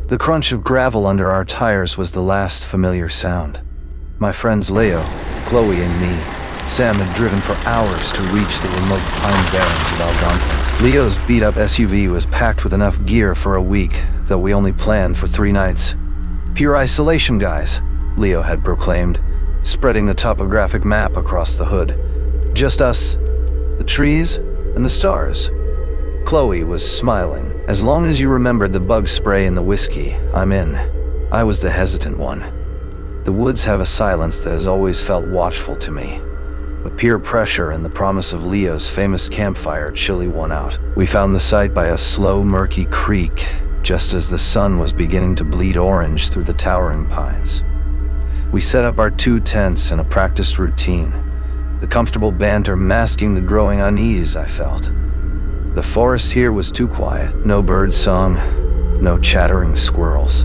The crunch of gravel under our tires was the last familiar sound. My friends Leo, Chloe, and me, Sam had driven for hours to reach the remote pine barrens of Algonquin. Leo's beat-up SUV was packed with enough gear for a week, though we only planned for 3 nights. "Pure isolation, guys," Leo had proclaimed, spreading the topographic map across the hood. "Just us, the trees, and the stars." Chloe was smiling. "As long as you remembered the bug spray and the whiskey, I'm in." I was the hesitant one. The woods have a silence that has always felt watchful to me. But peer pressure and the promise of Leo's famous campfire chilly won out. We found the site by a slow, murky creek, just as the sun was beginning to bleed orange through the towering pines. We set up our 2 tents in a practiced routine, the comfortable banter masking the growing unease I felt. The forest here was too quiet. No bird song, no chattering squirrels.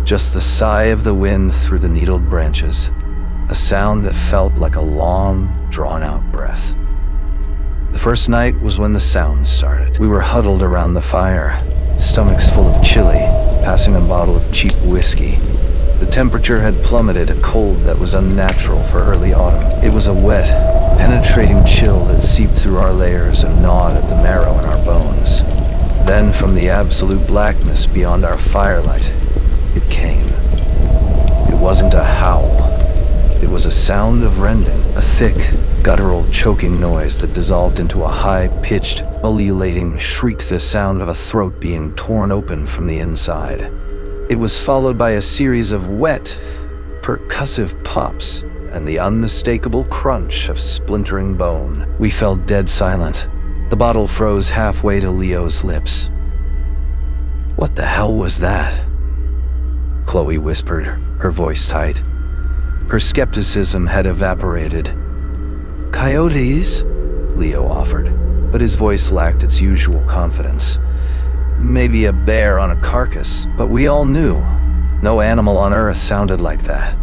Just the sigh of the wind through the needled branches, a sound that felt like a long, drawn-out breath. The first night was when the sound started. We were huddled around the fire, stomachs full of chili, passing a bottle of cheap whiskey. The temperature had plummeted, a cold that was unnatural for early autumn. It was a wet, penetrating chill that seeped through our layers and gnawed at the marrow in our bones. Then, from the absolute blackness beyond our firelight, it came. It wasn't a howl. It was a sound of rending, a thick, guttural, choking noise that dissolved into a high-pitched, ululating shriek, the sound of a throat being torn open from the inside. It was followed by a series of wet, percussive pops and the unmistakable crunch of splintering bone. We fell dead silent. The bottle froze halfway to Leo's lips. "What the hell was that?" Chloe whispered, her voice tight. Her skepticism had evaporated. "Coyotes?" Leo offered, but his voice lacked its usual confidence. "Maybe a bear on a carcass, but we all knew. No animal on Earth sounded like that."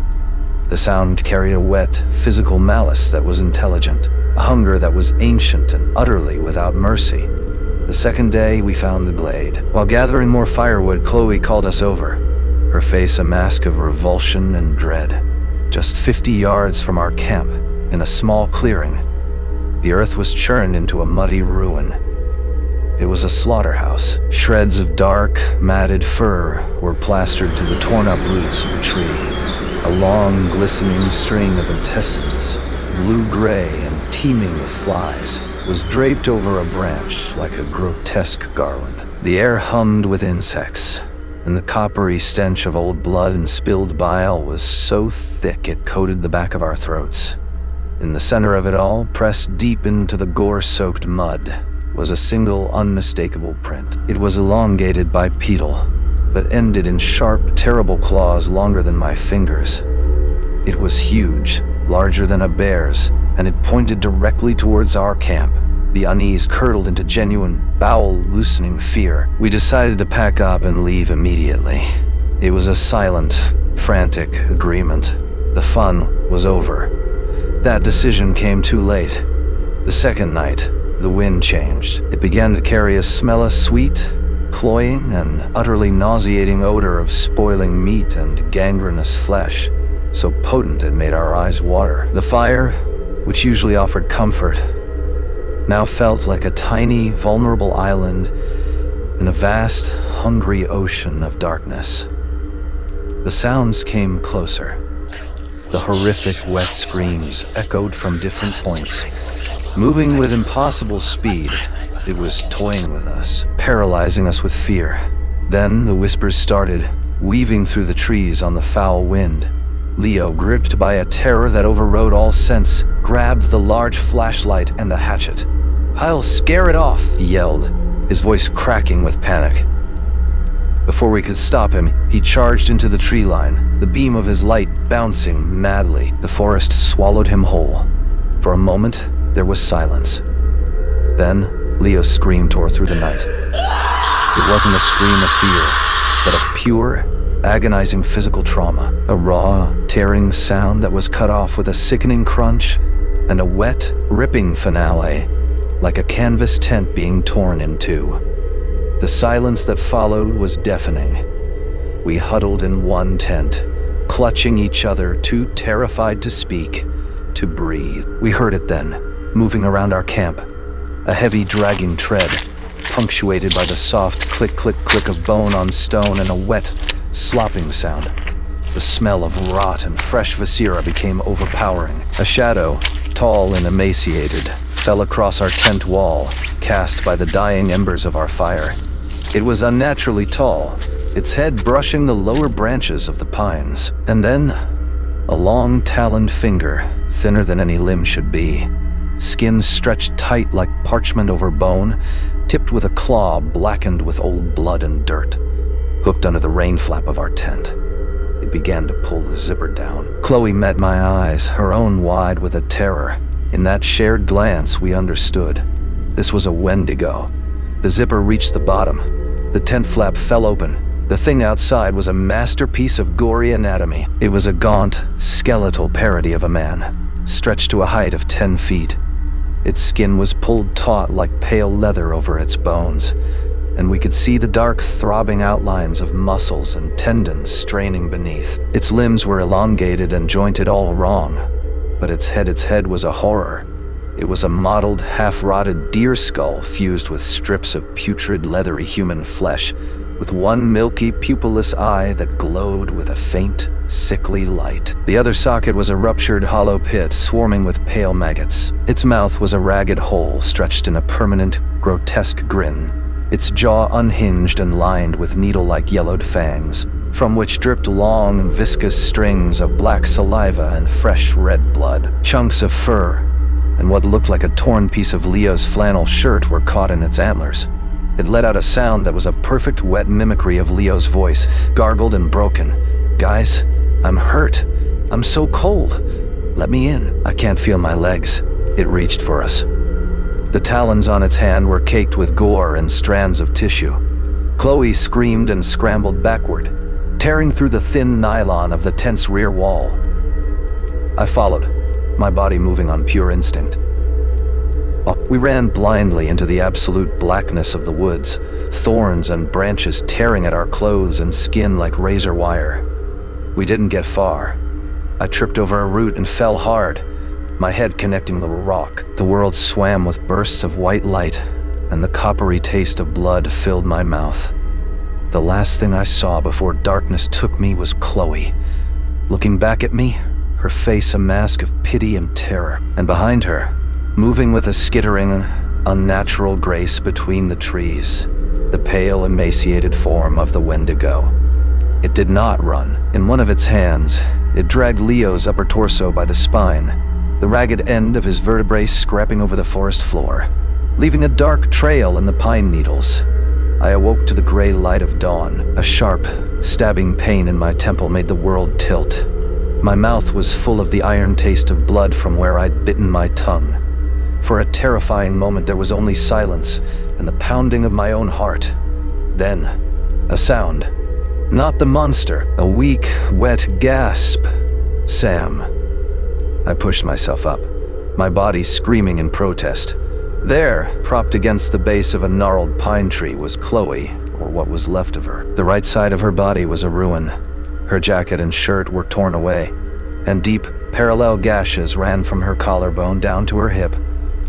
The sound carried a wet, physical malice that was intelligent, a hunger that was ancient and utterly without mercy. The second day, we found the glade. While gathering more firewood, Chloe called us over, her face a mask of revulsion and dread. Just 50 yards from our camp, in a small clearing, the earth was churned into a muddy ruin. It was a slaughterhouse. Shreds of dark, matted fur were plastered to the torn-up roots of the tree. A long, glistening string of intestines, blue-gray and teeming with flies, was draped over a branch like a grotesque garland. The air hummed with insects, and the coppery stench of old blood and spilled bile was so thick it coated the back of our throats. In the center of it all, pressed deep into the gore-soaked mud, was a single unmistakable print. It was elongated bipedal, but ended in sharp, terrible claws longer than my fingers. It was huge, larger than a bear's, and it pointed directly towards our camp. The unease curdled into genuine, bowel-loosening fear. We decided to pack up and leave immediately. It was a silent, frantic agreement. The fun was over. That decision came too late. The second night, the wind changed. It began to carry a smell of sweet, cloying, and utterly nauseating odor of spoiling meat and gangrenous flesh, so potent it made our eyes water. The fire, which usually offered comfort, now felt like a tiny, vulnerable island in a vast, hungry ocean of darkness. The sounds came closer. The horrific, wet screams echoed from different points. Moving with impossible speed, it was toying with us, paralyzing us with fear. Then the whispers started, weaving through the trees on the foul wind. Leo, gripped by a terror that overrode all sense, grabbed the large flashlight and the hatchet. "I'll scare it off," he yelled, his voice cracking with panic. Before we could stop him, he charged into the tree line, the beam of his light bouncing madly. The forest swallowed him whole. For a moment, there was silence. Then, Leo's scream tore through the night. It wasn't a scream of fear, but of pure, agonizing physical trauma. A raw, tearing sound that was cut off with a sickening crunch, and a wet, ripping finale, like a canvas tent being torn in two. The silence that followed was deafening. We huddled in one tent, clutching each other, too terrified to speak, to breathe. We heard it then, moving around our camp. A heavy dragging tread, punctuated by the soft click-click-click of bone on stone and a wet, slopping sound. The smell of rot and fresh viscera became overpowering. A shadow, tall and emaciated, fell across our tent wall, cast by the dying embers of our fire. It was unnaturally tall, its head brushing the lower branches of the pines. And then, a long taloned finger, thinner than any limb should be. Skin stretched tight like parchment over bone, tipped with a claw blackened with old blood and dirt, hooked under the rain flap of our tent. It began to pull the zipper down. Chloe met my eyes, her own wide with a terror. In that shared glance, we understood. This was a Wendigo. The zipper reached the bottom. The tent flap fell open. The thing outside was a masterpiece of gory anatomy. It was a gaunt, skeletal parody of a man, stretched to a height of 10 feet. Its skin was pulled taut like pale leather over its bones, and we could see the dark, throbbing outlines of muscles and tendons straining beneath. Its limbs were elongated and jointed all wrong, but its head was a horror. It was a mottled, half-rotted deer skull fused with strips of putrid, leathery human flesh, with one milky, pupilless eye that glowed with a faint, sickly light. The other socket was a ruptured, hollow pit swarming with pale maggots. Its mouth was a ragged hole stretched in a permanent, grotesque grin, its jaw unhinged and lined with needle-like yellowed fangs, from which dripped long, viscous strings of black saliva and fresh red blood. Chunks of fur and what looked like a torn piece of Leo's flannel shirt were caught in its antlers. It let out a sound that was a perfect wet mimicry of Leo's voice, gargled and broken. "Guys, I'm hurt. I'm so cold. Let me in. I can't feel my legs." It reached for us. The talons on its hand were caked with gore and strands of tissue. Chloe screamed and scrambled backward, tearing through the thin nylon of the tent's rear wall. I followed, my body moving on pure instinct. We ran blindly into the absolute blackness of the woods, thorns and branches tearing at our clothes and skin like razor wire. We didn't get far. I tripped over a root and fell hard, my head connecting the rock. The world swam with bursts of white light, and the coppery taste of blood filled my mouth. The last thing I saw before darkness took me was Chloe, looking back at me, her face a mask of pity and terror, and behind her, moving with a skittering, unnatural grace between the trees, the pale, emaciated form of the Wendigo. It did not run. In one of its hands, it dragged Leo's upper torso by the spine, the ragged end of his vertebrae scraping over the forest floor, leaving a dark trail in the pine needles. I awoke to the gray light of dawn. A sharp, stabbing pain in my temple made the world tilt. My mouth was full of the iron taste of blood from where I'd bitten my tongue. For a terrifying moment there was only silence and the pounding of my own heart. Then, a sound. Not the monster, a weak, wet gasp. "Sam." I pushed myself up, my body screaming in protest. There, propped against the base of a gnarled pine tree, was Chloe, or what was left of her. The right side of her body was a ruin. Her jacket and shirt were torn away, and deep, parallel gashes ran from her collarbone down to her hip,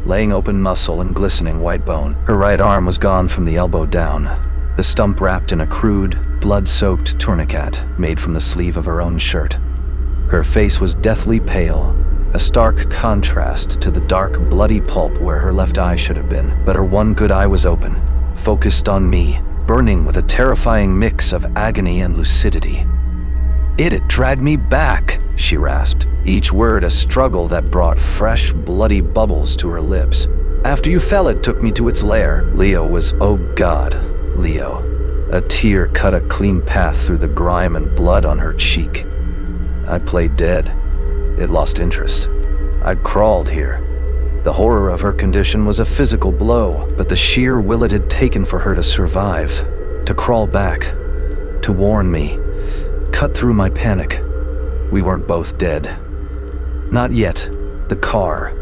laying open muscle and glistening white bone. Her right arm was gone from the elbow down, the stump wrapped in a crude, blood-soaked tourniquet made from the sleeve of her own shirt. Her face was deathly pale, a stark contrast to the dark, bloody pulp where her left eye should have been. But her one good eye was open, focused on me, burning with a terrifying mix of agony and lucidity. It dragged me back," she rasped, each word a struggle that brought fresh, bloody bubbles to her lips. "After you fell, it took me to its lair." Leo was, oh God, Leo. A tear cut a clean path through the grime and blood on her cheek. I played dead. It lost interest. I'd crawled here. The horror of her condition was a physical blow, but the sheer will it had taken for her to survive, to crawl back, to warn me, cut through my panic. We weren't both dead. Not yet. The car.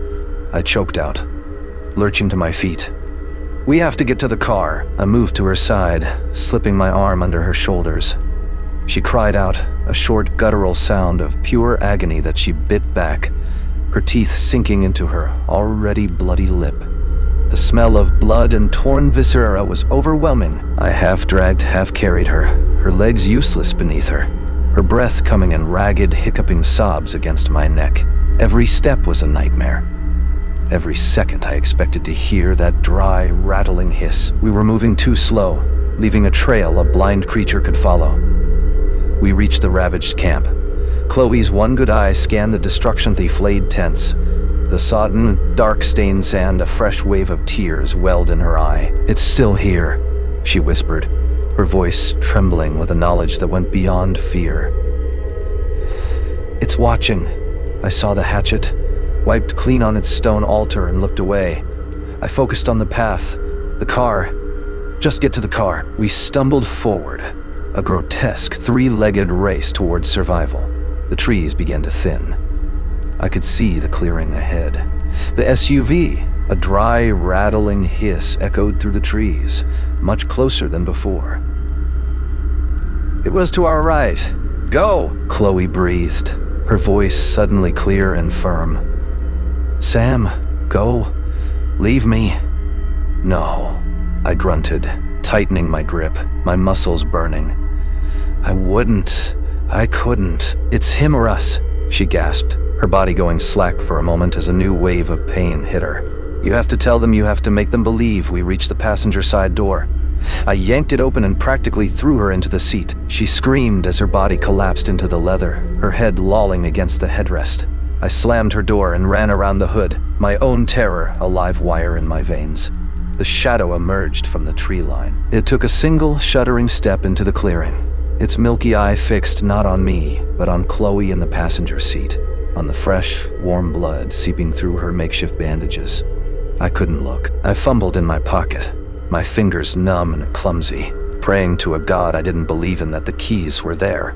I choked out, lurching to my feet. "We have to get to the car." I moved to her side, slipping my arm under her shoulders. She cried out, a short guttural sound of pure agony that she bit back, her teeth sinking into her already bloody lip. The smell of blood and torn viscera was overwhelming. I half-dragged, half-carried her, her legs useless beneath her, her breath coming in ragged, hiccuping sobs against my neck. Every step was a nightmare. Every second I expected to hear that dry, rattling hiss. We were moving too slow, leaving a trail a blind creature could follow. We reached the ravaged camp. Chloe's one good eye scanned the destruction the flayed tents. The sodden, dark-stained sand, a fresh wave of tears welled in her eye. "It's still here," she whispered, her voice trembling with a knowledge that went beyond fear. "It's watching." I saw the hatchet, wiped clean on its stone altar, and looked away. I focused on the path, the car. Just get to the car. We stumbled forward, a grotesque, three-legged race towards survival. The trees began to thin. I could see the clearing ahead. The SUV, a dry, rattling hiss echoed through the trees, much closer than before. "It was to our right. Go!" Chloe breathed, her voice suddenly clear and firm. "Sam, go. Leave me." "No," I grunted, tightening my grip, my muscles burning. "I wouldn't. I couldn't. It's him or us," she gasped, her body going slack for a moment as a new wave of pain hit her. "You have to tell them, you have to make them believe." We reached the passenger side door. I yanked it open and practically threw her into the seat. She screamed as her body collapsed into the leather, her head lolling against the headrest. I slammed her door and ran around the hood, my own terror a live wire in my veins. The shadow emerged from the tree line. It took a single, shuddering step into the clearing, its milky eye fixed not on me, but on Chloe in the passenger seat, on the fresh, warm blood seeping through her makeshift bandages. I couldn't look. I fumbled in my pocket, my fingers numb and clumsy, praying to a god I didn't believe in that the keys were there.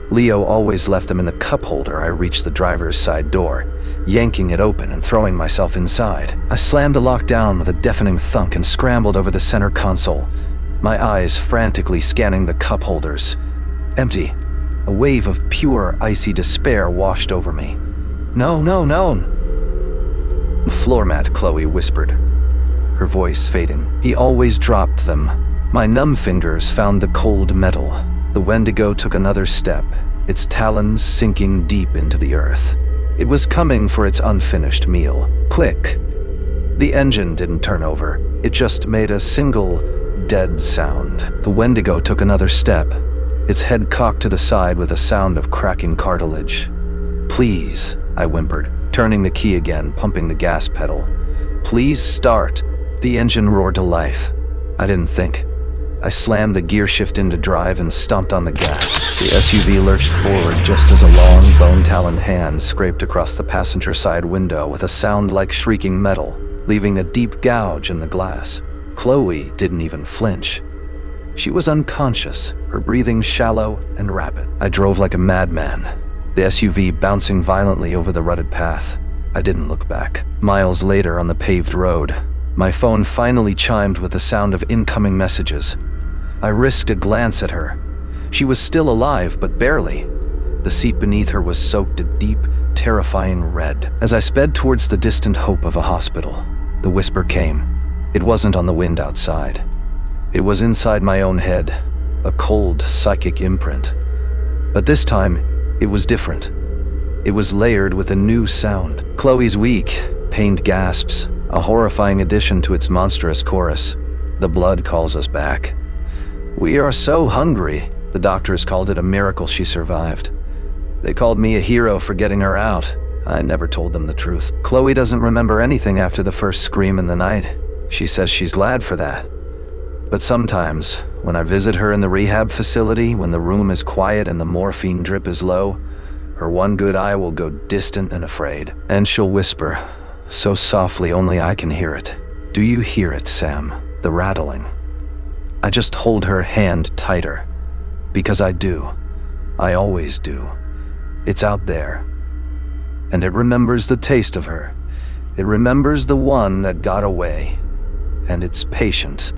Leo always left them in the cup holder. I reached the driver's side door, yanking it open and throwing myself inside. I slammed the lock down with a deafening thunk and scrambled over the center console, my eyes frantically scanning the cup holders. Empty. A wave of pure, icy despair washed over me. "No, no, no!" "The floor mat," Chloe whispered, her voice fading. "He always dropped them." My numb fingers found the cold metal. The Wendigo took another step, its talons sinking deep into the earth. It was coming for its unfinished meal. Click. The engine didn't turn over. It just made a single, dead sound. The Wendigo took another step, its head cocked to the side with a sound of cracking cartilage. "Please," I whimpered, turning the key again, pumping the gas pedal. "Please start." The engine roared to life. I didn't think. I slammed the gear shift into drive and stomped on the gas. The SUV lurched forward just as a long, bone-taloned hand scraped across the passenger side window with a sound like shrieking metal, leaving a deep gouge in the glass. Chloe didn't even flinch. She was unconscious, her breathing shallow and rapid. I drove like a madman, the SUV bouncing violently over the rutted path. I didn't look back. Miles later on the paved road, my phone finally chimed with the sound of incoming messages. I risked a glance at her. She was still alive, but barely. The seat beneath her was soaked a deep, terrifying red. As I sped towards the distant hope of a hospital, the whisper came. It wasn't on the wind outside. It was inside my own head, a cold, psychic imprint. But this time, it was different. It was layered with a new sound. Chloe's weak, pained gasps, a horrifying addition to its monstrous chorus. "The blood calls us back. We are so hungry." The doctors called it a miracle she survived. They called me a hero for getting her out. I never told them the truth. Chloe doesn't remember anything after the first scream in the night. She says she's glad for that. But sometimes, when I visit her in the rehab facility, when the room is quiet and the morphine drip is low, her one good eye will go distant and afraid. And she'll whisper, so softly only I can hear it. "Do you hear it, Sam? The rattling?" I just hold her hand tighter. Because I do. I always do. It's out there. And it remembers the taste of her. It remembers the one that got away. And it's patient.